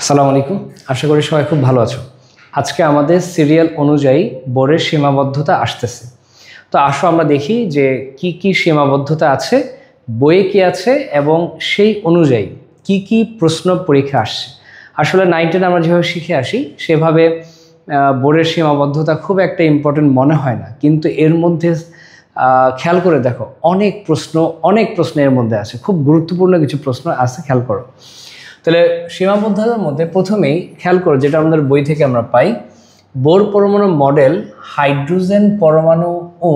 আসসালামু আলাইকুম। আশা করি সবাই খুব ভালো আছো। আজকে আমাদের সিরিয়াল অনুযায়ী বোর্ডের সীমাবদ্ধতা আসতেছে। তো আসো আমরা দেখি যে কি কি সীমাবদ্ধতা আছে, বইয়ে কি আছে এবং সেই অনুযায়ী কি কি প্রশ্ন পরীক্ষা আসছে। আসলে 9-10 আমরা যেভাবে শিখে আসি সেভাবে বোর্ডের সীমাবদ্ধতা খুব একটা ইম্পর্টেন্ট মনে হয় না, কিন্তু এর মধ্যে খেয়াল করে দেখো অনেক প্রশ্ন এর মধ্যে আছে, খুব গুরুত্বপূর্ণ কিছু প্রশ্ন আছে, খেয়াল করো। তাহলে সীমাবদ্ধতার মধ্যে প্রথমেই খেয়াল করো যেটা আমাদের বই থেকে আমরা পাই, বোর পরমাণু মডেল হাইড্রোজেন পরমাণু ও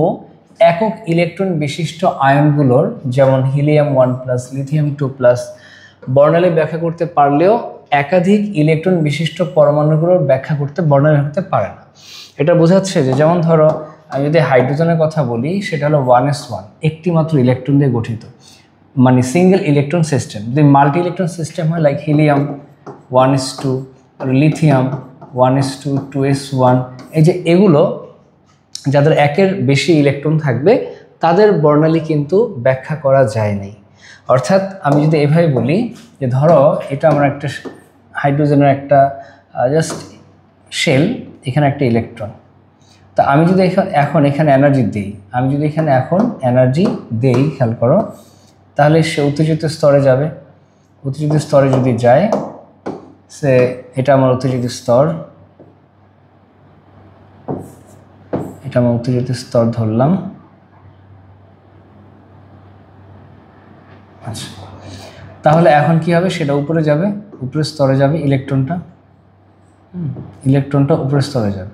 একক ইলেকট্রন বিশিষ্ট আয়নগুলোর যেমন হিলিয়াম 1+, লিথিয়াম 2+ বর্ণালী ব্যাখ্যা করতে পারলেও একাধিক ইলেকট্রন বিশিষ্ট পরমাণুগুলোর ব্যাখ্যা করতে বর্ণালী করতে পারে না। এটা বোঝাচ্ছে যে যেমন ধরো আমি যদি হাইড্রোজেনের কথা বলি, সেটা হলো 1s1, একটি মাত্র ইলেকট্রন দিয়ে গঠিত, মানে সিঙ্গেল ইলেকট্রন সিস্টেম। যদি মাল্টি ইলেকট্রন সিস্টেম হয় লাইক হিলিয়াম 1s2 আর লিথিয়াম 1s2, 2s1, এই যে এগুলো যাদের একের বেশি ইলেকট্রন থাকবে তাদের বর্ণালী কিন্তু ব্যাখ্যা করা যায় নাই। অর্থাৎ আমি যদি এভাবে বলি যে ধরো এটা আমরা একটা হাইড্রোজেনের একটা জাস্ট শেল, এখানে একটা ইলেকট্রন, তা আমি যদি এখন এখানে এনার্জি দিই, আমি যদি এখানে এখন এনার্জি দেই, খেয়াল করো, তাহলে সে উত্তেজিত স্তরে যাবে। উত্তেজিত স্তরে যদি যায়, সে এটা আমার উত্তেজিত স্তর, এটা আমার উত্তেজিত স্তর ধরলাম। আচ্ছা, তাহলে এখন কি হবে, সেটা উপরে যাবে, উপরের স্তরে যাবে ইলেকট্রনটা উপরের স্তরে যাবে।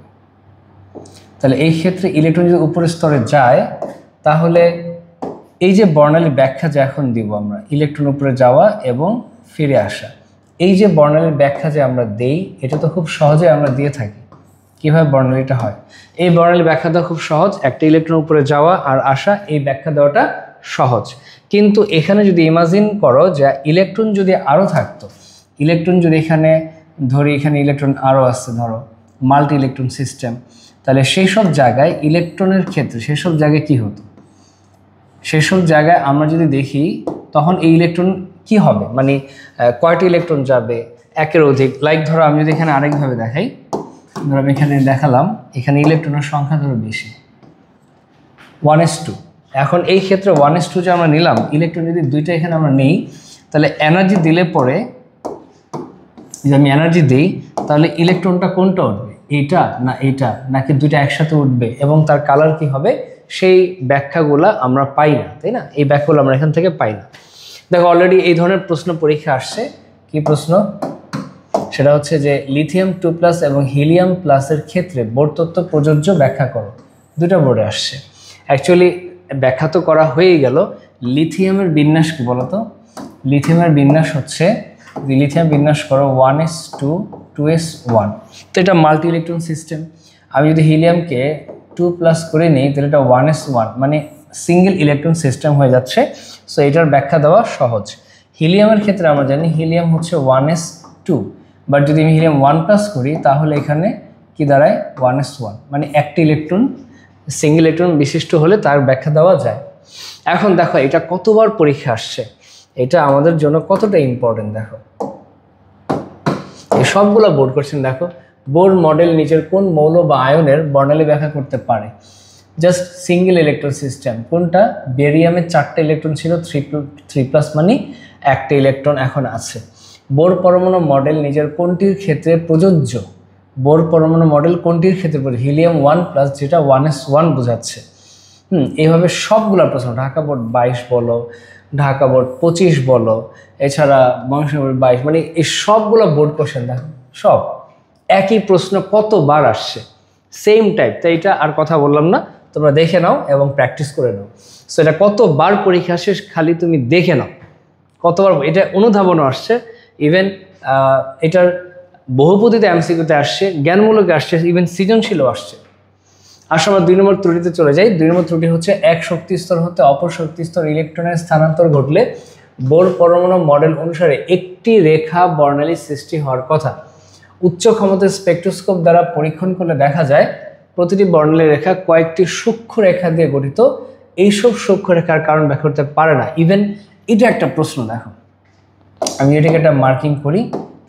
তাহলে এই ক্ষেত্রে ইলেকট্রন যদি উপরের স্তরে যায়, তাহলে এই যে বর্ণালী ব্যাখ্যা যে এখন দিব আমরা, ইলেকট্রন উপরে যাওয়া এবং ফিরে আসা, এই যে বর্ণালীর ব্যাখ্যা যে আমরা দেই, এটা তো খুব সহজে আমরা দিয়ে থাকি। কিভাবে বর্ণালীটা হয়, এই বর্ণালী ব্যাখ্যা দেওয়া খুব সহজ, একটা ইলেকট্রন উপরে যাওয়া আর আসা, এই ব্যাখ্যা দেওয়াটা সহজ। কিন্তু এখানে যদি ইমাজিন করো যে ইলেকট্রন যদি আরও থাকতো, ইলেকট্রন যদি এখানে ধরি, এখানে ইলেকট্রন আরও আসছে, ধরো মাল্টি ইলেকট্রন সিস্টেম, তাহলে সেই সব জায়গায় ইলেকট্রনের ক্ষেত্রে সেসব জায়গায় কি হতো, সেসব জায়গায় আমরা যদি দেখি তখন এই ইলেকট্রন কি হবে, মানে কয়টি ইলেকট্রন যাবে, একের অধিক। লাইক ধরো আমি যদি এখানে আরেকভাবে দেখাই, ধরো আমি এখানে দেখালাম, এখানে ইলেকট্রনের সংখ্যা ধরো বেশি, 1s2। এখন এই ক্ষেত্রে 1s2 যে আমরা নিলাম, ইলেকট্রন যদি দুইটা এখানে আমরা নিই, তাহলে এনার্জি দিলে পরে যে আমি এনার্জি দিই, তাহলে ইলেকট্রনটা কোনটা উঠবে, এইটা না এইটা, নাকি দুইটা একসাথে উঠবে এবং তার কালার কি হবে, সেই ব্যাখ্যাগুলো আমরা পাই না, তাই না? এই ব্যাখ্যাগুলো আমরা এখান থেকে পাই না। দেখো অলরেডি এই ধরনের প্রশ্ন পরীক্ষা আসছে। কি প্রশ্ন? সেটা হচ্ছে যে লিথিয়াম 2+ এবং হিলিয়াম প্লাসের ক্ষেত্রে বোর তত্ত্ব প্রযোজ্য ব্যাখ্যা করো। দুটো বোর্ডে আসছে। অ্যাকচুয়ালি ব্যাখ্যা তো করা হয়েই গেল। লিথিয়ামের বিন্যাস কি বলতো? লিথিয়ামের বিন্যাস হচ্ছে, লিথিয়াম বিন্যাস করো 1s2, 2s1, তো এটা মাল্টি ইলেকট্রন সিস্টেম। আমি যদি হিলিয়ামকে 2+ করে নিই, তাহলে এটা 1s1, মানে সিঙ্গেল ইলেকট্রন সিস্টেম হয়ে যাচ্ছে। সো এটার ব্যাখ্যা দেওয়া সহজ। হিলিয়ামের ক্ষেত্রে আমরা জানি হিলিয়াম হচ্ছে 1s2, বাট যদি আমি হিলিয়াম 1+ করি, তাহলে এখানে কি দাঁড়ায়, 1s1, মানে একটা ইলেকট্রন সিঙ্গেল ইলেকট্রন বিশিষ্ট হলে তার ব্যাখ্যা দেওয়া যায়। এখন দেখো এটা কতবার পরীক্ষা আসছে, এটা আমাদের জন্য কতটা ইম্পর্টেন্ট। দেখো এই সবগুলো বোর্ড কোশ্চেন, দেখো বোর মডেল নিচের কোন মৌল বা আয়নের বর্ণালী ব্যাখ্যা করতে পারে? Just single electron system. কোনটা? বেরিয়ামের 4টা ইলেকট্রন ছিল, 3+, মানে একটা ইলেকট্রন এখন আছে। বোর পরমাণু মডেল নিজের কোনটির ক্ষেত্রে প্রযোজ্য? বোর পরমাণু মডেল কোনটির ক্ষেত্রে প্রযোজ্য? হিলিয়াম 1+, যেটা 1s1 বোঝাচ্ছে। এইভাবে সবগুলো প্রশ্ন, ঢাকা বোর্ড 22 বলো, ঢাকা বোর্ড 25 বলো, এছাড়া বঙ্গোপসাগর 22, মানে এই সবগুলো বোর্ড কোশ্চেন দেখো, সব একই প্রশ্ন কতবার আসছে, সেম টাইপ। তাই এটা আর কথা বললাম না, তোমরা দেখে নাও এবং প্র্যাকটিস করে নাও। সো এটা কতবার পরীক্ষা আসে খালি তুমি দেখে নাও, কতবার। এটা অনুধাবনও আসছে, ইভেন এটার বহুপদীতে এমসিকিউতে আসছে, জ্ঞানমূলকে আসছে, ইভেন সৃজনশীলও আসছে। আসলে আমরা 2 নম্বর ত্রুটিতে চলে যাই। 2 নম্বর ত্রুটি হচ্ছে এক শক্তি স্তর হতে অপর শক্তি স্তর ইলেকট্রনের স্থানান্তর ঘটলে বোর পরমাণু মডেল অনুসারে একটি রেখা বর্ণালী সৃষ্টি হওয়ার কথা। উচ্চ ক্ষমতার স্পেকট্রোস্কোপ দ্বারা পরীক্ষণ করলে দেখা যায় প্রতিটি বর্ণালী রেখা কয়েকটি সূক্ষ্ম রেখা দিয়ে গঠিত। এইসব সূক্ষ্ম রেখার কারণ ব্যাখ্যা করতে পারে না। ইভেন এটা একটা প্রশ্ন, দেখো আমি এটাকে একটা মার্কিং করি,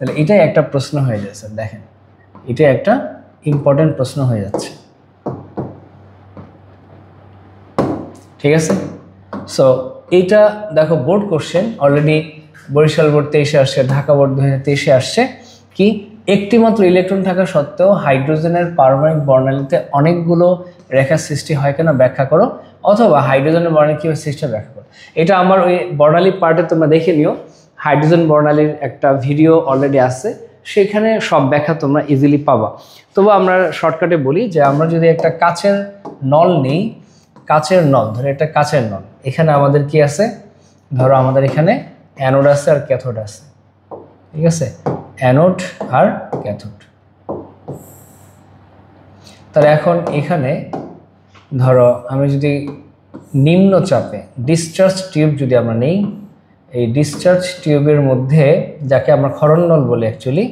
তাহলে এটাই একটা প্রশ্ন হয়ে যায় স্যার, দেখেন এটাই একটা ইম্পর্টেন্ট প্রশ্ন হয়ে যাচ্ছে। ঠিক আছে, সো এইটা দেখো board question already Barishal board 23-এ আসছে, ঢাকা বোর্ড 2023-এ আসছে কি একটি মাত্র ইলেকট্রন থাকা সত্ত্বেও হাইড্রোজেনের পারমাণবিক বর্ণালীতে অনেকগুলো রেখার সৃষ্টি হয় কেন ব্যাখ্যা করো, অথবা হাইড্রোজেনের বর্ণালী কীভাবে সৃষ্টি ব্যাখ্যা করো। এটা আমার ওই বর্ণালী পার্টে তোমরা দেখে নিও, হাইড্রোজেন বর্ণালীর একটা ভিডিও অলরেডি আছে, সেখানে সব ব্যাখ্যা তোমরা ইজিলি পাবা। তবু আমরা শর্টকাটে বলি যে আমরা যদি একটা কাচের নল নেই, কাচের নল ধরো একটা কাচের নল, এখানে আমাদের কি আছে, ধরো আমাদের এখানে অ্যানোড আছে আর ক্যাথোড আছে, ঠিক আছে, অ্যানোড আর ক্যাথোড। তাহলে এখন এখানে ধরো আমি যদি নিম্ন চাপে ডিসচার্জ টিউব যদি আমরা নেই, এই ডিসচার্জ টিউবের মধ্যে যাকে আমরা ক্ষরণ নল বলি অ্যাকচুয়ালি,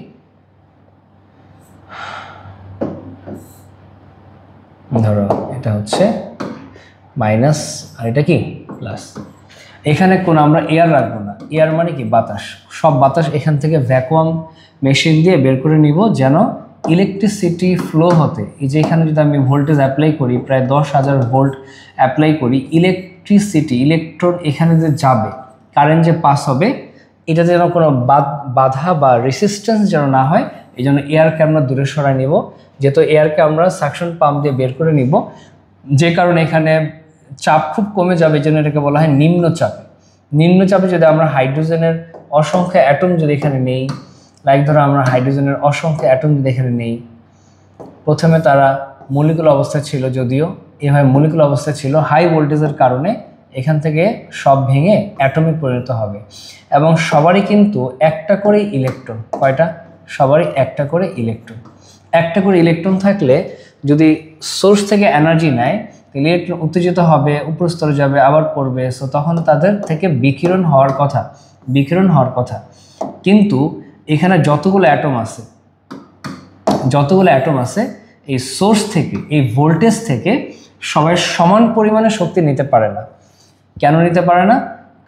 ধরো এটা হচ্ছে মাইনাস আর এটা কি প্লাস, এখানে কোনো আমরা এয়ার রাখবো না, এয়ার মানে কি বাতাস, সব বাতাস এখান থেকে ভ্যাকুয়াম মেশিন দিয়ে বের করে নিব যেন ইলেকট্রিসিটি ফ্লো হতে, এই যে এখানে যদি আমি ভোল্টেজ অ্যাপ্লাই করি প্রায় 10,000 ভোল্ট অ্যাপ্লাই করি, ইলেকট্রিসিটি ইলেকট্রন এখানে যে যাবে, কারেন্ট যে পাস হবে, এটা যেন কোনো বাধা বা রেসিস্ট্যান্স যেন না হয়, এই জন্য এয়ারকে আমরা দূরে সরাই নিব, যেহেতু এয়ারকে আমরা সাকশন পাম্প দিয়ে বের করে নিব, যে কারণে এখানে চাপ খুব কমে যাবে, এই জন্য এটাকে বলা হয় নিম্ন চাপে। নিম্ন চাপে যদি আমরা হাইড্রোজেনের অসংখ্য অ্যাটম যদি এখানে নেই, লাইক ধরো আমরা হাইড্রোজেনের অসংখ্য অ্যাটম যদি এখানে নেই, প্রথমে তারা মলিকুলার অবস্থায় ছিল, যদিও এভাবে মলিকুলার অবস্থায় ছিল, হাই ভোল্টেজের কারণে এখান থেকে সব ভেঙে অ্যাটমে পরিণত হবে, এবং সবারই কিন্তু একটা করে ইলেকট্রন, কয়টা, সবারই একটা করে ইলেকট্রন, একটা করে ইলেকট্রন থাকলে যদি সোর্স থেকে এনার্জি নেয়, ইলেকট্রন উত্তেজিত হবে, উপর স্তরে যাবে, আবার পড়বে, সো তখন তাদের থেকে বিকিরণ হওয়ার কথা, কিন্তু এখানে যতগুলো অ্যাটম আছে এই সোর্স থেকে, এই ভোল্টেজ থেকে সবাই সমান পরিমাণে শক্তি নিতে পারে না। কেন নিতে পারে না?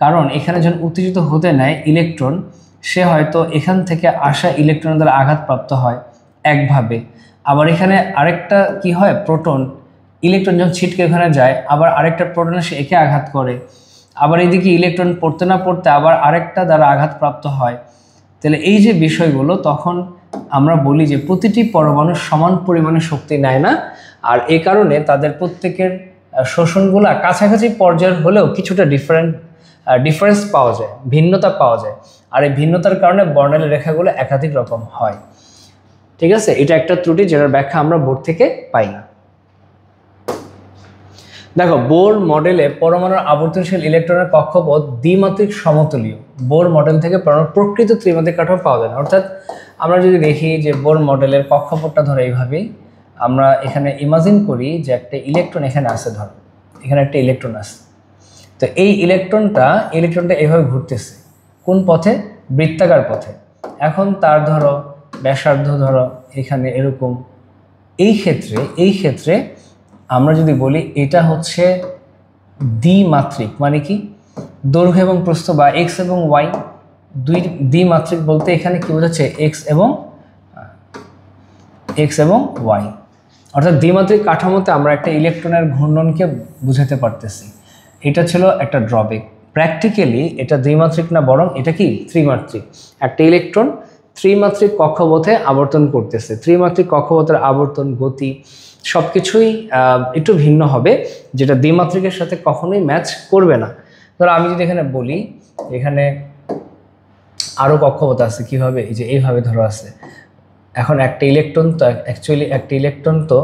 কারণ এখানে যখন উত্তেজিত হতে নেয় ইলেকট্রন, সে হয়তো এখান থেকে আসা ইলেকট্রন দ্বারা আঘাতপ্রাপ্ত হয় একভাবে, আবার এখানে আরেকটা কি হয়, প্রোটন, ইলেকট্রন যখন ছিটকে এখানে যায়, আবার আরেকটা প্রোটন এসে একে আঘাত করে, আবার এইদিকে ইলেকট্রন পড়তে না পড়তে আবার আরেকটা দ্বারা আঘাতপ্রাপ্ত হয়। তাহলে এই যে বিষয়গুলো, তখন আমরা বলি যে প্রতিটি পরমাণু সমান পরিমাণে শক্তি নেয় না, আর এই কারণে তাদের প্রত্যেকের শোষণগুলা কাছাকাছি পর্যায়ের হলেও কিছুটা ডিফারেন্স পাওয়া যায়, ভিন্নতা পাওয়া যায়, আর এই ভিন্নতার কারণে বর্ণালী রেখাগুলো একাধিক রকম হয়। ঠিক আছে, এটা একটা ত্রুটি যেটার ব্যাখ্যা আমরা বোর্ড থেকে পাই না। দেখো বোর মডেলে পরমাণুর আবর্তনশীল ইলেকট্রনের কক্ষপথ দ্বিমাত্রিক সমতলীয়, বোর মডেল থেকে পরমাণুর প্রকৃত ত্রিমাত্রিক কাঠামো পাওয়া যায় না। অর্থাৎ আমরা যদি দেখি যে বোর মডেলের কক্ষপথটা ধরে এইভাবেই আমরা এখানে ইমাজিন করি যে একটা ইলেকট্রন এখানে আছে, ধরো এখানে একটা ইলেকট্রন আছে, তো এই ইলেকট্রনটা এইভাবে ঘুরতেছে, কোন পথে, বৃত্তাকার পথে। এখন তার ধরো ব্যাসার্ধ ধরো এখানে এরকম, এই ক্ষেত্রে আমরা যদি বলি এটা হচ্ছে দ্বিমাত্রিক, মানে কি দৈর্ঘ্য এবং প্রস্থ বা এক্স এবং ওয়াই দ্বিমাত্রিক বলতে এখানে কি বোঝাচ্ছে, এক্স এবং ওয়াই, অর্থাৎ দ্বিমাত্রিক কাঠামোতে আমরা একটা ইলেকট্রনের ঘূর্ণনকে বুঝাতে পারতেছি। এটা ছিল একটা ড্রব্যাক, প্র্যাকটিক্যালি এটা দ্বিমাত্রিক না, বরং এটা কি ত্রিমাত্রিক। একটা ইলেকট্রন ত্রিমাত্রিক কক্ষপথে আবর্তন করতেছে, ত্রিমাত্রিক কক্ষপথের আবর্তন, গতি সবকিছুই একটু ভিন্ন হবে, যেটা দ্বিমাত্রিকের সাথে কখনোই ম্যাচ করবে না। ধরো আমি যদি এখানে বলি এখানে আরো কক্ষপথ আছে, কিভাবে, এই যে এইভাবে ধরো আছে, এখন একটা ইলেকট্রন তো অ্যাকচুয়ালি একটা ইলেকট্রন তো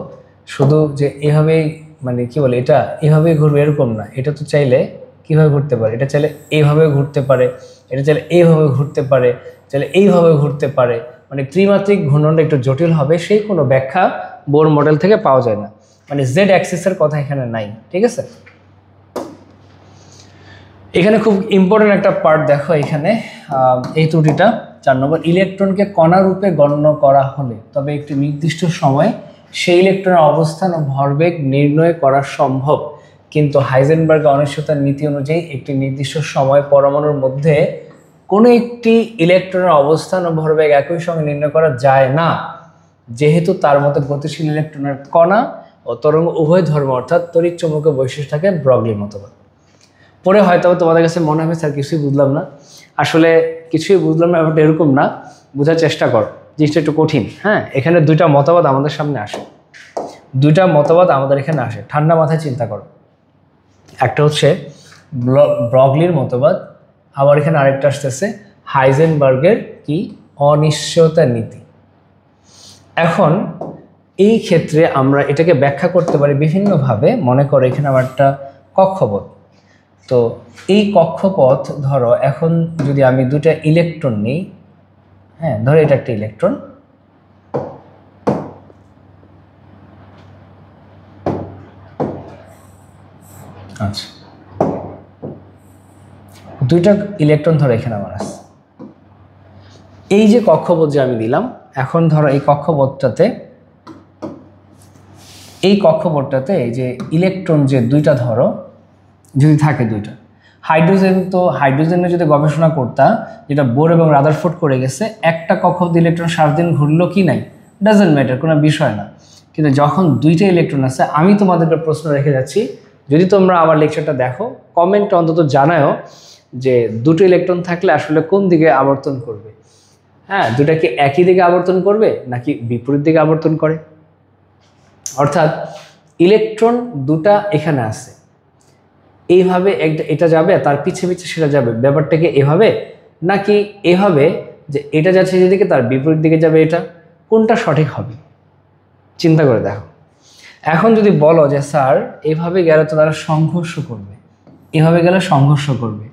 শুধু যে এভাবেই, মানে কি বলে, এটা এভাবেই ঘুরবে এরকম না, এটা তো চাইলে কিভাবে ঘুরতে পারে, এটা চাইলে এইভাবে ঘুরতে পারে, এটা চাইলে এইভাবে ঘুরতে পারে, চাইলে এইভাবে ঘুরতে পারে, মানে ত্রিমাত্রিক ঘূর্ণনটা একটু জটিল হবে, সেই কোনো ব্যাখ্যা বোর মডেল থেকে পাওয়া যায় না, মানে জেড অ্যাক্সিসের কথা এখানে নাই। ঠিক আছে, এখানে খুব ইম্পর্টেন্ট একটা পার্ট দেখো, এখানে এই ত্রুটিটা 4 নম্বর, ইলেকট্রনকে কণা রূপে গণ্য করা হলে তবে একটি নির্দিষ্ট সময় সেই ইলেকট্রনের অবস্থান ও ভরবেগ নির্ণয় করা সম্ভব, কিন্তু হাইজেনবার্গের অনিশ্চয়তার নীতি অনুযায়ী একটি নির্দিষ্ট সময় পরমাণুর মধ্যে কোনো একটি ইলেকট্রনের অবস্থান ও ভরবেগ একই সঙ্গে নির্ণয় করা যায় না, যেহেতু তার মধ্যে গতিশীল ইলেকট্রনের কণা ও তরঙ্গ উভয় ধর্ম অর্থাৎ তড়িৎ চৌম্বকীয় বৈশিষ্ট্য থাকে ব্রগলির মতবাদ। পরে হয়তো তোমাদের কাছে মনে হবে স্যার কিছুই বুঝলাম না। আসলে কিছুই বুঝলাম না ব্যাপারটা এরকম না, বোঝার চেষ্টা করো, জিনিসটা একটু কঠিন। হ্যাঁ, এখানে দুইটা মতবাদ আমাদের সামনে আসে, দুইটা মতবাদ আমাদের এখানে আসে, ঠান্ডা মাথায় চিন্তা করো। একটা হচ্ছে ব্রগলির মতবাদ, আবার এখানে আরেকটা আসতেছে হাইজেনবার্গের কি অনিশ্চয়তার নীতি। এখন এই ক্ষেত্রে আমরা এটাকে ব্যাখ্যা করতে পারি বিভিন্নভাবে। মনে করো এখানে আমার একটা কক্ষপথ, তো এই কক্ষপথ ধরো এখন যদি আমি দুটা ইলেকট্রন নিই, হ্যাঁ ধরো এটা একটা ইলেকট্রন, আচ্ছা দুইটা ইলেকট্রন ধরো এখানে আমার আছে। এই যে কক্ষপথ যে আমি দিলাম, এখন ধরো এই কক্ষপথটাতে এই যে ইলেকট্রন যে দুইটা ধরো যদি থাকে দুইটা, হাইড্রোজেন, তো হাইড্রোজেনের যদি গবেষণা করতাম যেটা বোর এবং রাদারফোর্ড করে গেছে, একটা কক্ষপথ ইলেকট্রন 7 দিন ঘুরলো কি নাই, ডাজেন্ট ম্যাটার, কোনো বিষয় না। কিন্তু যখন দুইটা ইলেকট্রন আছে, আমি তোমাদেরকে প্রশ্ন রেখে যাচ্ছি, যদি তোমরা আমার লেকচারটা দেখো কমেন্টে অন্তত জানাও যে দুটো ইলেকট্রন থাকলে আসলে কোন দিকে আবর্তন করবে। হ্যাঁ, দুটা কি একই দিকে আবর্তন করবে নাকি বিপরীত দিকে আবর্তন করে? অর্থাৎ ইলেকট্রন দুটা এখানে আছে, এইভাবে এটা যাবে, তার পিছে পিছে সেটা যাবে, ব্যাপারটাকে এভাবে নাকি এভাবে যে এটা যাচ্ছে যেদিকে তার বিপরীত দিকে যাবে, এটা কোনটা সঠিক হবে চিন্তা করে দেখো। এখন যদি বলো যে স্যার এভাবে গেলে তো তারা সংঘর্ষ করবে, এভাবে গেলে সংঘর্ষ করবে,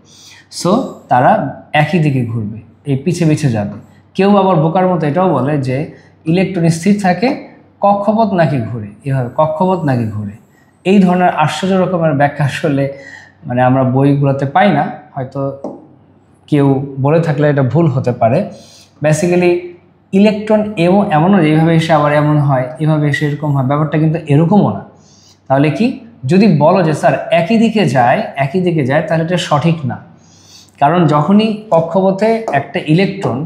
সো তারা একই দিকে ঘুরবে, এই পিছে পিছে যাবে। কেউ আবার বোকার মতো এটাও বলে যে ইলেকট্রন স্থির থাকে, কক্ষপথ নাকি ঘুরে, এভাবে কক্ষপথ নাকি ঘুরে। এই ধরনের আশ্চর্য রকমের ব্যাখ্যা আসলে মানে আমরা বইগুলোতে পাই না, হয়তো কেউ বলে থাকলে এটা ভুল হতে পারে। বেসিক্যালি ইলেকট্রন এমনও এইভাবে এসে আবার এমন হয়, এভাবে এসে এরকম হয়, ব্যাপারটা কিন্তু এরকমও না। তাহলে কি যদি বলো যে স্যার একই দিকে যায় তাহলে এটা সঠিক না। কারণ যখনই কক্ষপথে একটা ইলেকট্রন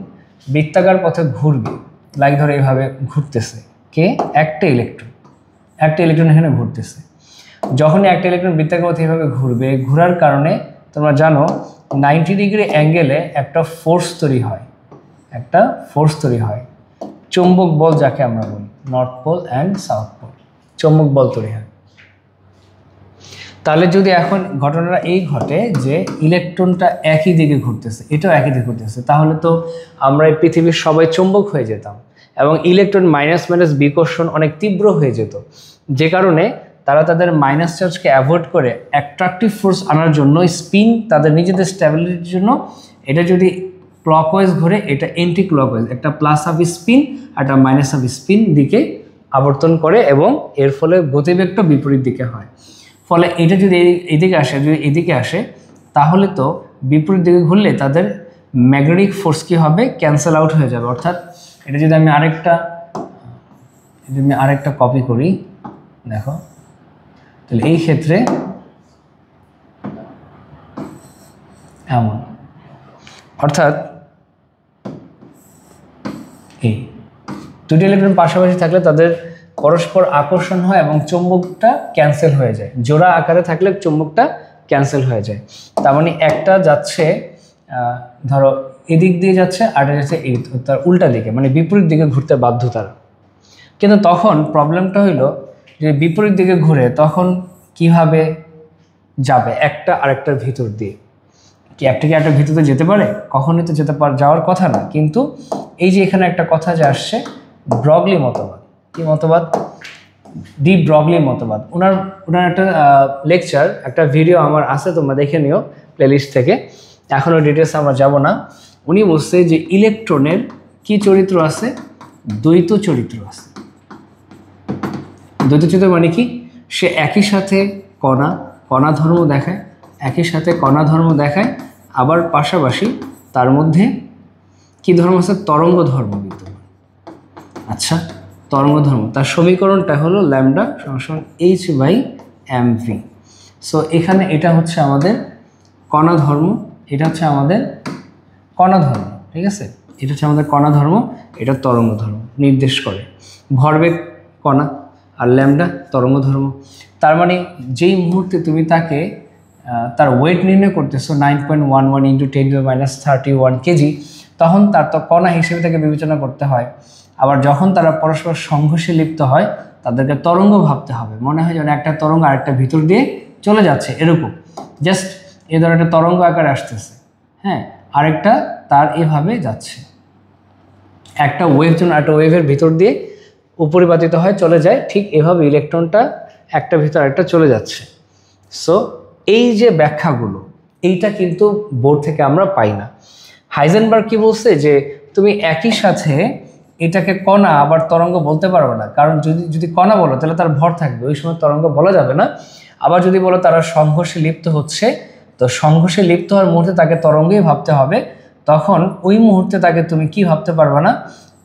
বৃত্তাকার পথে ঘুরবে, লাইক ধরো এইভাবে ঘুরতেছে, কে একটা ইলেকট্রন এখানে ঘুরতেছে, যখনই একটা ইলেকট্রন বৃত্তাকার পথে এইভাবে ঘুরবে, ঘোরার কারণে তোমরা জানো 90 ডিগ্রি অ্যাঙ্গেলে একটা ফোর্স তৈরি হয়, চৌম্বক বল যাকে আমরা বলি, north pole and south pole, চৌম্বক বল তৈরি হয়। তাহলে যদি এখন ঘটনাটা এই ঘটে যে ইলেকট্রনটা একই দিকে ঘুরতেছে, এটাও একই দিকে ঘুরতেছে, তাহলে তো আমরা এই পৃথিবীর সবাই চৌম্বক হয়ে যেতাম এবং ইলেকট্রন মাইনাস বিকর্ষণ অনেক তীব্র হয়ে যেত, যে কারণে তারা তাদের মাইনাস চার্জকে অ্যাভয়েড করে অ্যাট্রাকটিভ ফোর্স আনার জন্য স্পিন, তাদের নিজেদের স্ট্যাবিলিটির জন্য, এটা যদি ক্লকওয়াইজ ঘুরে এটা এন্টি ক্লকওয়াইজ, একটা প্লাস হাফ স্পিন আর একটা মাইনাস হাফ স্পিন দিকে আবর্তন করে এবং এর ফলে গতিবেগটা বিপরীত দিকে হয়। ফলে এটা যদি এদিকে আসে তাহলে তো বিপরীত দিকে ঘুরলে তাদের ম্যাগনেটিক ফোর্স কি হবে, ক্যান্সেল আউট হয়ে যাবে। অর্থাৎ এটা যদি আমি আরেকটা কপি করি, দেখো তাহলে এই ক্ষেত্রে এমন, অর্থাৎ এই দুটি ইলেকট্রন পাশাপাশি থাকলে তাদের পরস্পর আকর্ষণ হয় এবং চুম্বকটা ক্যান্সেল হয়ে যায়, জোড়া আকারে থাকলে চুম্বকটা ক্যান্সেল হয়ে যায়। তার মানে একটা যাচ্ছে ধরো এদিক দিয়ে যাচ্ছে আর এটা যাচ্ছে এই তার উল্টা দিকে, মানে বিপরীত দিকে ঘুরতে বাধ্য তারা। কিন্তু তখন প্রবলেমটা হইল যে বিপরীত দিকে ঘুরে তখন কিভাবে যাবে, একটা আরেকটার ভিতর দিয়ে, কি একটা কি একটা ভিতরে যেতে পারে? কখনোই তো যাওয়ার কথা না। কিন্তু এই যে এখানে একটা কথা যে আসছে ব্রগলি মতবাদ, কি মতবাদ? ডি ব্রগলি মতবাদ। ওনার একটা লেকচার, একটা ভিডিও আমার আছে, তোমরা দেখে নিও প্লেলিস্ট থেকে, এখনও ডিটেলস আমরা যাব না। উনি বলছে যে ইলেকট্রনের কি চরিত্র আছে, দ্বৈত চরিত্র আছে। দ্বৈত চরিত্র মানে কি, সে একই সাথে কণা ধর্ম দেখায়, আবার পাশাপাশি তার মধ্যে কি ধর্ম আছে, তরঙ্গ ধর্ম বিদ্যমান। আচ্ছা, তরঙ্গ ধর্ম, তার সমীকরণটা হলো ল্যামডা সমান h/mv। সো এখানে এটা হচ্ছে আমাদের কণা ধর্ম, এটা হচ্ছে আমাদের কণা ধর্ম, ঠিক আছে? এটা হচ্ছে আমাদের কণা ধর্ম, এটা তরঙ্গ ধর্ম নির্দেশ করে। ভরবেগ কণা আর ল্যামডা তরঙ্গ ধর্ম। তার মানে যেই মুহূর্তে তুমি তাকে তার ওয়েট নির্ণয় করতেছো 9.11 ইন্টু 10⁻31 কেজি, তখন তার তো কণা হিসেবে তাকে বিবেচনা করতে হয়। আবার যখন তারা পরস্পর সংঘর্ষে লিপ্ত হয় তাদেরকে তরঙ্গ ভাবতে হবে। মনে হয় যেন একটা তরঙ্গ আরেকটা ভিতর দিয়ে চলে যাচ্ছে, এরকম জাস্ট এ ধর একটা তরঙ্গ আকারে আসতেছে, হ্যাঁ, আরেকটা তার এভাবে যাচ্ছে। একটা ওয়েভ যেন একটা ওয়েভের ভিতর দিয়ে উপরিপাতিত হয় চলে যায়, ঠিক এভাবে ইলেকট্রনটা একটা ভিতর একটা চলে যাচ্ছে। সো এই যে ব্যাখ্যাগুলো এইটা কিন্তু বোর্ড থেকে আমরা পাই না। হাইজেনবার্গ কি বলছে যে তুমি একই সাথে এটাকে কণা আবার তরঙ্গ বলতে পারবে না, কারণ যদি কণা বলো তাহলে তার ভর থাকবে, ওই সময় তরঙ্গ বলা যাবে না। আবার যদি বলো তারা সংঘর্ষে লিপ্ত হচ্ছে, তো সংঘর্ষে লিপ্ত হওয়ার মুহূর্তে তাকে তরঙ্গই ভাবতে হবে। তখন ওই মুহূর্তে তাকে তুমি কি ভাবতে পারবে না,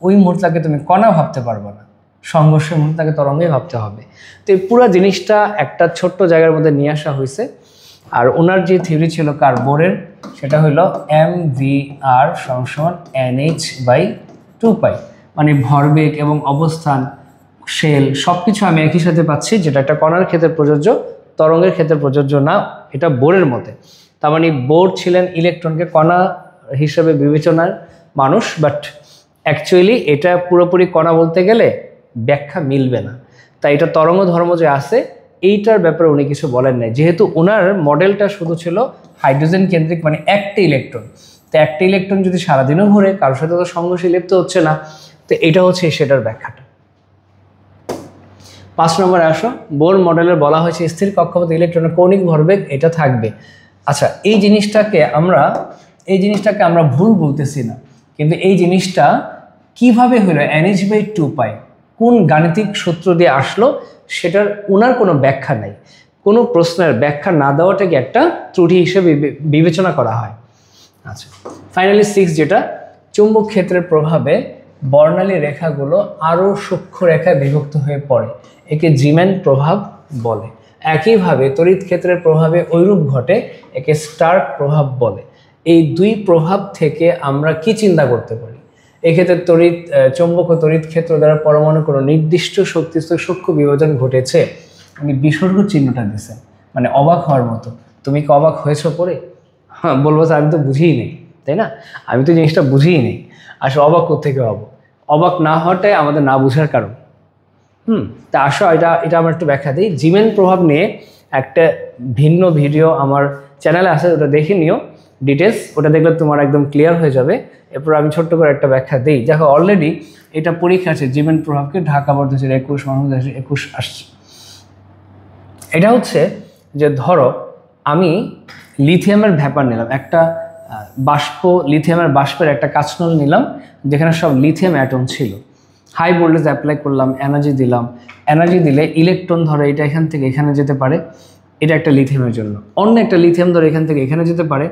ওই মুহূর্তে তাকে তুমি কণা ভাবতে পারবে না, সংঘর্ষের মুহূর্তে তাকে তরঙ্গই ভাবতে হবে। তো এই পুরো জিনিসটা একটা ছোট্ট জায়গার মধ্যে নিয়ে আসা হয়েছে। আর ওনার যে থিওরি ছিল কার, বোরের, সেটা হলো mvr = nh/2π, মানে ভরবেগ এবং অবস্থান, শেল সব কিছু আমি একই সাথে পাচ্ছি, যেটা একটা কণার ক্ষেত্রে প্রযোজ্য, তরঙ্গের ক্ষেত্রে প্রযোজ্য না, এটা বোরের মতে। তার মানে বোর ছিলেন ইলেকট্রনকে কণা হিসেবে বিবেচনার মানুষ, বাট অ্যাকচুয়ালি এটা পুরোপুরি কণা বলতে গেলে ব্যাখ্যা মিলবে না। তাই এটা তরঙ্গ ধর্ম যে আছে এইটার ব্যাপারে উনি কিছু বলেন নাই, যেহেতু ওনার মডেলটা শুধু ছিল হাইড্রোজেন কেন্দ্রিক, মানে একটা ইলেকট্রন। তো একটা ইলেকট্রন যদি সারাদিনও ঘুরে কারোর সাথে তো সংঘর্ষে লিপ্ত হচ্ছে না, তো এটা হচ্ছে সেটার ব্যাখ্যাটা। 5 নম্বরে আসো। বোর মডেলের বলা হয়েছে স্থির কক্ষপথে ইলেকট্রনের কৌণিক ভরবেগ এটা থাকবে। আচ্ছা, এই জিনিসটাকে আমরা ভুল বলতেছি না, কিন্তু এই জিনিসটা কিভাবে হলো nh/2π, কোন গাণিতিক সূত্র দিয়ে আসলো সেটার ওনার কোনো ব্যাখ্যা নাই। কোনো প্রশ্নের ব্যাখ্যা না দেওয়াটাকে একটা ত্রুটি হিসেবে বিবেচনা করা হয়। আচ্ছা, ফাইনালি 6, যেটা চুম্বক ক্ষেত্রের প্রভাবে বর্ণালী রেখাগুলো আরও সূক্ষ্ম রেখায় বিভক্ত হয়ে পড়ে, একে জিম্যান প্রভাব বলে। একইভাবে তড়িৎ ক্ষেত্রের প্রভাবে ঐরূপ ঘটে, একে স্টার্ক প্রভাব বলে। এই দুই প্রভাব থেকে আমরা কি চিন্তা করতে পারি? এক্ষেত্রে চৌম্বক ও তড়িৎ ক্ষেত্র দ্বারা পরমাণু কোনো নির্দিষ্ট শক্তিস্তর সূক্ষ্ম বিভাজন ঘটেছে। উনি বিসর্গ চিহ্নটা দিয়েছেন, মানে অবাক হওয়ার মতো। তুমি কি অবাক হয়েছো পড়ে? হ্যাঁ, বলবো যে আমি তো বুঝিই নেই, তাই না? আমি তো জিনিসটা বুঝিই নেই। আসলে অবাক কোত্থেকে হব? অবাক না হওয়াটাই আমাদের না বুঝার কারণ। তা আসো এটা আমার একটু ব্যাখ্যা দিই। জিমেন প্রভাব নিয়ে একটা ভিন্ন ভিডিও আমার চ্যানেলে আছে, ওটা দেখে নিও ডিটেলস, ওটা দেখলে তোমার একদম ক্লিয়ার হয়ে যাবে। এরপর আমি ছোট্ট করে একটা ব্যাখ্যা দিই। দেখো, অলরেডি এটা পরীক্ষা আছে, জিমেন প্রভাবকে ঢাকা বোর্ড 2021 মানুষ 2021 আসছে। এটা হচ্ছে যে ধরো আমি লিথিয়ামের ভ্যাপার নিলাম, একটা লিথিয়ামের বাষ্পের একটা কাঁচনল নিলাম, যেখানে সব লিথিয়াম অ্যাটম ছিল। হাই ভোল্টেজ অ্যাপ্লাই করলাম, এনার্জি দিলাম। এনার্জি দিলে ইলেকট্রন ধরো এটা এখান থেকে এখানে যেতে পারে, এটা একটা লিথিয়ামের জন্য। অন্য একটা লিথিয়াম ধরো এখান থেকে এখানে যেতে পারে,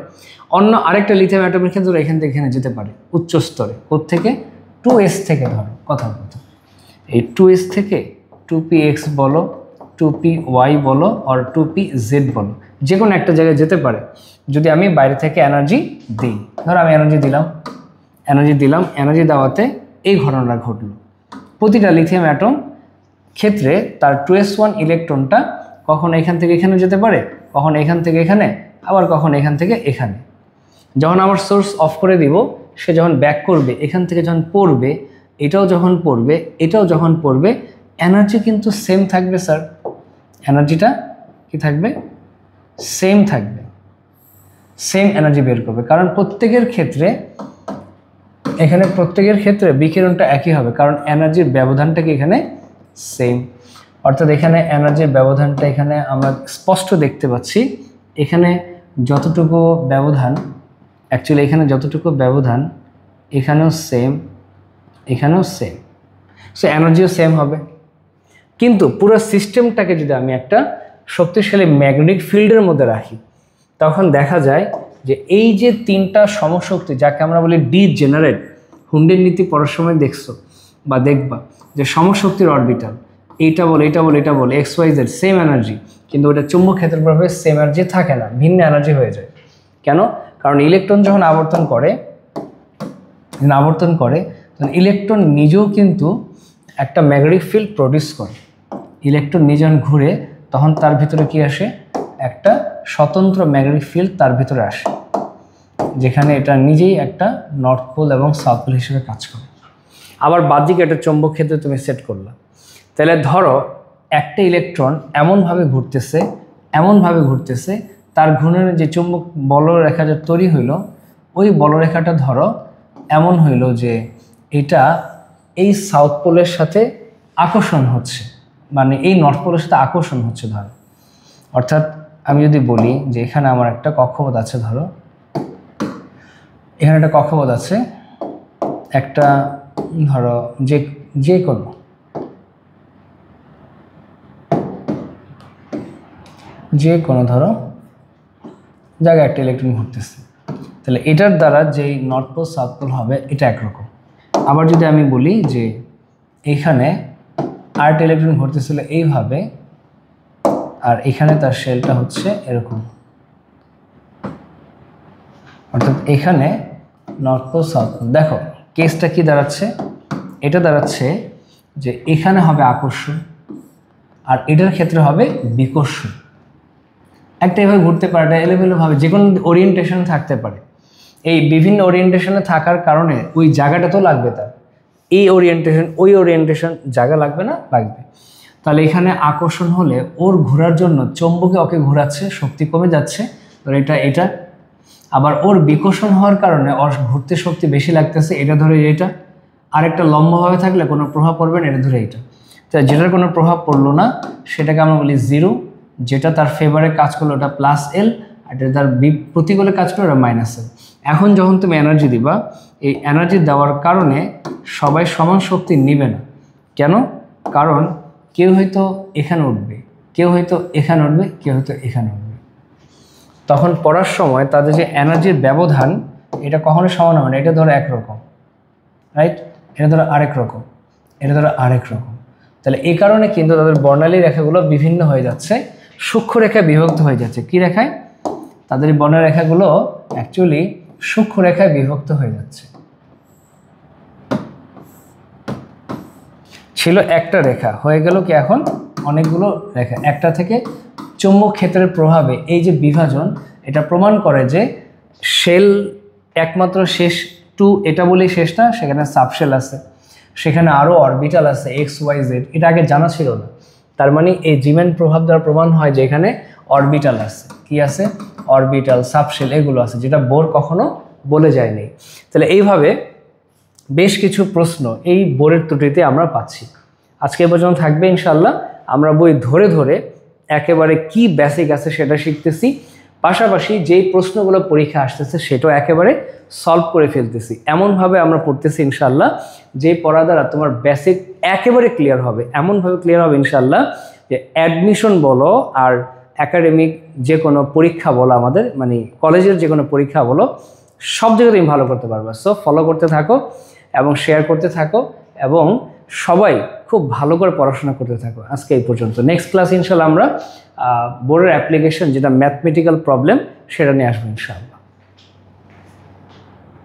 অন্য আরেকটা লিথিয়াম অ্যাটমের ক্ষেত্রে ধরো এখান থেকে এখানে যেতে পারে উচ্চ স্তরে। কোত্থেকে? 2s থেকে ধরো, কথা এই 2s থেকে 2px বলো, 2py বলো, আর 2pz বলো, যে কোনো একটা জায়গায় যেতে পারে যদি আমি বাইরে থেকে এনার্জি দিই। ধরো আমি এনার্জি দিলাম, এনার্জি দেওয়াতে এই ঘটনাটা ঘটলো। প্রতিটা লিথিয়াম অ্যাটম ক্ষেত্রে তার 2s1 ইলেকট্রনটা কখন এখান থেকে এখানে যেতে পারে, কখন এখান থেকে এখানে, আবার কখন এখান থেকে এখানে। যখন আমার সোর্স অফ করে দিব, সে যখন ব্যাক করবে, এখান থেকে যখন পড়বে, এটাও যখন পড়বে, এটাও যখন পড়বে, এনার্জি কিন্তু সেম থাকবে স্যার। এনার্জিটা কি থাকবে? সেম থাকবে, সেম এনার্জি বের করবে, কারণ প্রত্যেকের ক্ষেত্রে বিকিরণটা একই হবে, কারণ এনার্জির ব্যবধানটা কি এখানে সেম। অর্থাৎ এখানে এনার্জির ব্যবধানটা এখানে আমরা স্পষ্ট দেখতে পাচ্ছি। এখানে যতটুকু ব্যবধান, অ্যাকচুয়ালি এখানে যতটুকু ব্যবধান এখানেও সেম, এখানেও সেম, সো এনার্জিও সেম হবে। কিন্তু পুরো সিস্টেমটাকে যদি আমি একটা শক্তিশালী ম্যাগনেটিক ফিল্ডের মধ্যে রাখি, তখন দেখা যায় যে এই যে তিনটা সমশক্তি, যাকে আমরা বলি ডিজেনারেট, হুন্ডের নীতি পড়ার সময় দেখছো বা দেখবা যে সমশক্তির অরবিটাল, এইটা বলে XYZ সেম এনার্জি, কিন্তু ওটা চুম্বক ক্ষেত্রের প্রভাবে সেম এনার্জি থাকে না, ভিন্ন এনার্জি হয়ে যায়। কেন? কারণ ইলেকট্রন যখন আবর্তন করে আবর্তন করে তখন ইলেকট্রন নিজেও কিন্তু একটা ম্যাগনেটিক ফিল্ড প্রডিউস করে। ইলেকট্রন নিজে যখন ঘুরে তখন তার ভিতরে কি আসে, একটা স্বতন্ত্র ম্যাগনেটিক ফিল্ড তার ভিতরে আসে, যেখানে এটা নিজেই একটা নর্থ পোল এবং সাউথ পোল হিসেবে কাজ করে। আবার বাহ্যিক একটা চৌম্বক ক্ষেত্রে তুমি সেট করলা, তাহলে ধরো একটা ইলেকট্রন এমনভাবে ঘুরতেছে তার ঘূর্ণনের যে চুম্বক বলরেখা যে তৈরি হইলো, ওই বলরেখাটা ধরো এমন হইলো যে এটা এই সাউথ পোলের সাথে আকর্ষণ হচ্ছে, মানে এই নর্থ পোলের সাথে আকর্ষণ হচ্ছে। ধরো অর্থাৎ আমি যদি বলি যে এখানে আমার একটা কক্ষপথ আছে, ধরো এখানে একটা কক্ষপথ আছে, একটা ধরো যে কোনো ধরো জায়গায় একটা ইলেকট্রন ঘুরতেছে, তাহলে এটার দ্বারা যেই নর্থ পোল সাউথ পোল হবে এটা একরকম। আবার যদি আমি বলি যে এইখানে আরেকটা ইলেকট্রন ঘুরতেছিল এইভাবে, আর এখানে তার শেলটা হচ্ছে এরকম, অর্থাৎ এখানে নর্থ পোল সাউথ পোল। দেখো কেসটা কি দাঁড়াচ্ছে, এটা দাঁড়াচ্ছে যে এখানে হবে আকর্ষণ আর এটার ক্ষেত্রে হবে বিকর্ষণ। একটা এভাবে ঘুরতে পারে, এটা এলোমেলোভাবে যে কোনো ওরিয়েন্টেশনে থাকতে পারে। এই বিভিন্ন ওরিয়েন্টেশনে থাকার কারণে ওই জায়গাটা তো লাগবে, তার এই ওরিয়েন্টেশন ওই ওরিয়েন্টেশন জায়গা লাগবে না, লাগবে। তাহলে এখানে আকর্ষণ হলে ওর ঘোরার জন্য চৌম্বকে ওকে ঘোরাচ্ছে, শক্তি কমে যাচ্ছে, ধর এটা। আবার ওর বিকর্ষণ হওয়ার কারণে ওর ঘুরতে শক্তি বেশি লাগতেছে, এটা ধরে এটা। আরেকটা লম্বভাবে থাকলে কোনো প্রভাব পড়বে না, এটা ধরে এটা। তাই যেটার কোনো প্রভাব পড়লো না সেটাকে আমরা বলি জিরো, যেটা তার ফেভারে কাজ করলো ওটা প্লাস এল, আর এটা তার প্রতিকূলে কাজ করলো ওটা মাইনাস এল। এখন যখন তুমি এনার্জি দিবা, এই এনার্জি দেওয়ার কারণে সবাই সমান শক্তি নিবে না। কেন? কারণ কেউ হয়তো এখানে উঠবে, কেউ হয়তো এখানে উঠবে, কেউ হয়তো এখানে উঠবে। তখন পড়ার সময় তাদের যে এনার্জির ব্যবধান এটা কখনো সমান হবে না। এটা ধরো একরকম, রাইট, এটা ধরো আরেক রকম, এটা ধরো আরেক রকম। তাহলে এই কারণে কিন্তু তাদের বর্ণালী রেখাগুলো বিভিন্ন হয়ে যাচ্ছে, সূক্ষ্ম রেখায় বিভক্ত হয়ে যাচ্ছে। কি রেখায়? তাদের এই বর্ণালী রেখাগুলো অ্যাকচুয়ালি সূক্ষ্ম রেখায় বিভক্ত হয়ে যাচ্ছে। ছিল একটা রেখা, হয়ে গেল কি এখন অনেকগুলো রেখা। একটা থেকে চৌম্বক ক্ষেত্রের প্রভাবে এই যে বিভাজন, এটা প্রমাণ করে যে শেল একমাত্র শেষ টু এটা বলেই শেষ না, সেখানে সাবশেল আছে, সেখানে আরও অরবিটাল আছে এক্স ওয়াই জেড। এটা আগে জানা ছিল না। তার মানে এই জিমেন প্রভাব দ্বারা প্রমাণ হয় যে এখানে অরবিটাল আছে। কি আছে? অরবিটাল, সাবশেল এগুলো আছে, যেটা বোর কখনো বলে যায়নি। তাহলে এইভাবে বেশ কিছু প্রশ্ন এই বোরের ত্রুটিতে আমরা পাচ্ছি। আজকে এ পর্যন্ত থাকবে ইনশাল্লাহ। আমরা বই ধরে ধরে একেবারে কি বেসিক আছে সেটা শিখতেছি, পাশাপাশি যেই প্রশ্নগুলো পরীক্ষা আসতেছে সেটাও একেবারে সলভ করে ফেলতেছি। এমনভাবে আমরা পড়তেছি ইনশাল্লাহ যে পড়া দ্বারা তোমার বেসিক একেবারে ক্লিয়ার হবে, এমনভাবে ক্লিয়ার হবে ইনশাল্লাহ যে অ্যাডমিশন বলো আর একাডেমিক যে কোনো পরীক্ষা বলো, আমাদের মানে কলেজের যে কোনো পরীক্ষা বলো, সব জায়গায় তুমি ভালো করতে পারবে। সো ফলো করতে থাকো এবং শেয়ার করতে থাকো এবং সবাই খুব ভালো করে পড়াশোনা করতে থাকো। আজকে এই পর্যন্ত। নেক্সট ক্লাস ইনশাল্লাহ আমরা বোর্ডের অ্যাপ্লিকেশন, যেটা ম্যাথমেটিক্যাল প্রবলেম, সেটা নিয়ে আসবো ইনশাল্লাহ।